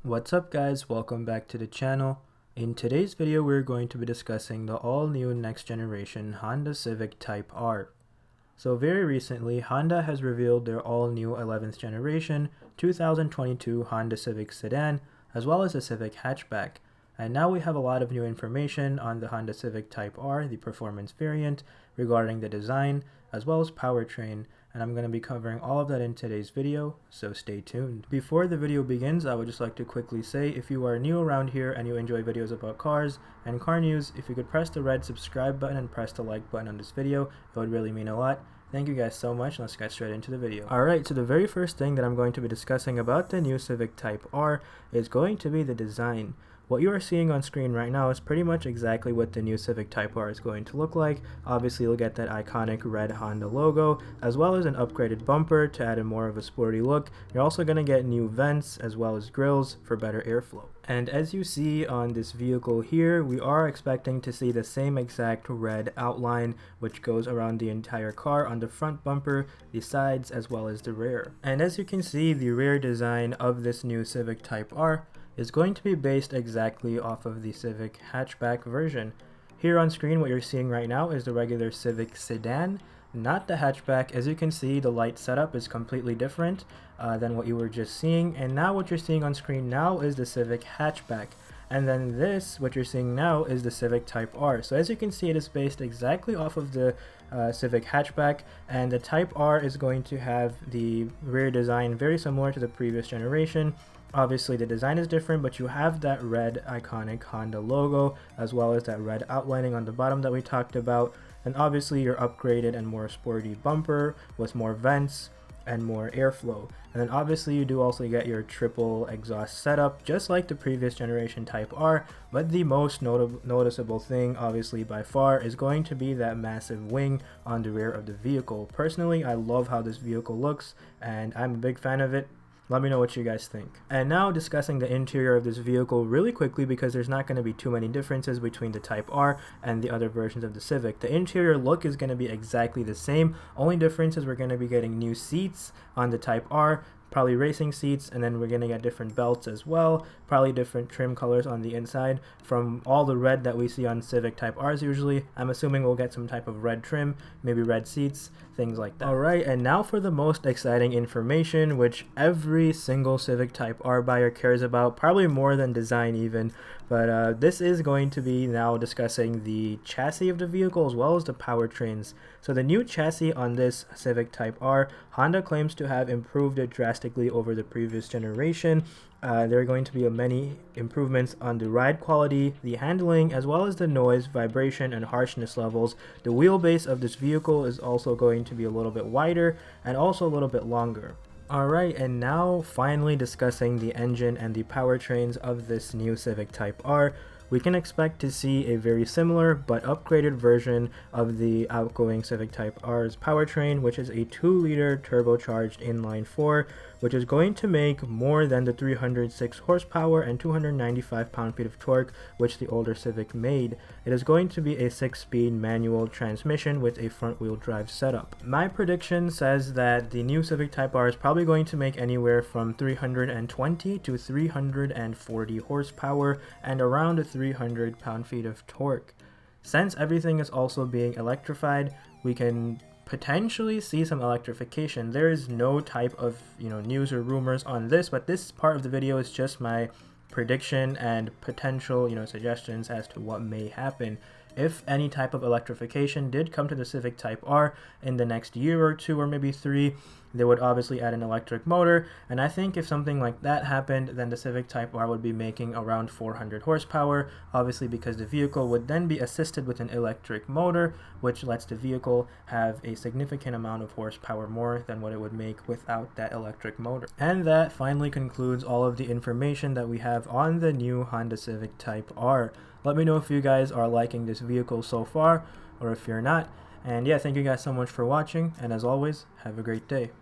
What's up guys, welcome back to the channel. In today's video we're going to be discussing the all new next generation Honda Civic Type R. So very recently Honda has revealed their all new 11th generation 2022 Honda Civic sedan as well as the Civic hatchback. And now we have a lot of new information on the Honda Civic Type R, the performance variant, regarding the design as well as powertrain, and I'm going to be covering all of that in today's video, so stay tuned. Before the video begins, I would just like to quickly say if you are new around here and you enjoy videos about cars and car news, if you could press the red subscribe button and press the like button on this video, it would really mean a lot. Thank you guys so much. Let's get straight into the video. Alright, so the very first thing that I'm going to be discussing about the new Civic Type R is going to be the design. What you are seeing on screen right now is pretty much exactly what the new Civic Type R is going to look like. Obviously you'll get that iconic red Honda logo as well as an upgraded bumper to add a more of a sporty look. You're also going to get new vents as well as grills for better airflow. And as you see on this vehicle here, we are expecting to see the same exact red outline which goes around the entire car on the front bumper, the sides as well as the rear. And as you can see, the rear design of this new Civic Type R is going to be based exactly off of the Civic hatchback version. Here on screen what you're seeing right now is the regular Civic sedan, not the hatchback. As you can see, the light setup is completely different than what you were just seeing, and now what you're seeing on screen now is the Civic hatchback. And then this, what you're seeing now, is the Civic Type R. So as you can see, it is based exactly off of the Civic hatchback, and the Type R is going to have the rear design very similar to the previous generation. Obviously the design is different, but you have that red iconic Honda logo as well as that red outlining on the bottom that we talked about, and obviously your upgraded and more sporty bumper with more vents and more airflow. And then obviously you do also get your triple exhaust setup just like the previous generation Type R, but the most noticeable thing obviously by far is going to be that massive wing on the rear of the vehicle. Personally, I love how this vehicle looks and I'm a big fan of it. Let me know what you guys think. And now discussing the interior of this vehicle really quickly, because there's not going to be too many differences between the Type R and the other versions of the Civic. The interior look is going to be exactly the same. Only difference is we're going to be getting new seats on the Type R, probably racing seats, and then we're going to get different belts as well, probably different trim colors on the inside from all the red that we see on Civic Type Rs usually. I'm assuming we'll get some type of red trim, maybe red seats, things like that. Alright, and now for the most exciting information, which every single Civic Type R buyer cares about, probably more than design even, but this is going to be now discussing the chassis of the vehicle as well as the powertrains. So the new chassis on this Civic Type R, Honda claims to have improved it drastically over the previous generation. There are going to be many improvements on the ride quality, the handling, as well as the noise, vibration, and harshness levels. The wheelbase of this vehicle is also going to be a little bit wider and also a little bit longer. Alright, and now finally discussing the engine and the powertrains of this new Civic Type R. We can expect to see a very similar but upgraded version of the outgoing Civic Type R's powertrain, which is a 2-liter turbocharged inline-4, which is going to make more than the 306 horsepower and 295 pound-feet of torque which the older Civic made. It is going to be a 6-speed manual transmission with a front-wheel drive setup. My prediction says that the new Civic Type R is probably going to make anywhere from 320 to 340 horsepower and around 300 pound-feet of torque. Since everything is also being electrified, we can potentially see some electrification. There is no type of news or rumors on this, but this part of the video is just my prediction and potential suggestions as to what may happen. If any type of electrification did come to the Civic Type R in the next year or two or maybe 3, they would obviously add an electric motor, and I think if something like that happened, then the Civic Type R would be making around 400 horsepower, obviously because the vehicle would then be assisted with an electric motor, which lets the vehicle have a significant amount of horsepower more than what it would make without that electric motor. And that finally concludes all of the information that we have on the new Honda Civic Type R. Let me know if you guys are liking this vehicle so far, or if you're not. And yeah, thank you guys so much for watching, and as always, have a great day.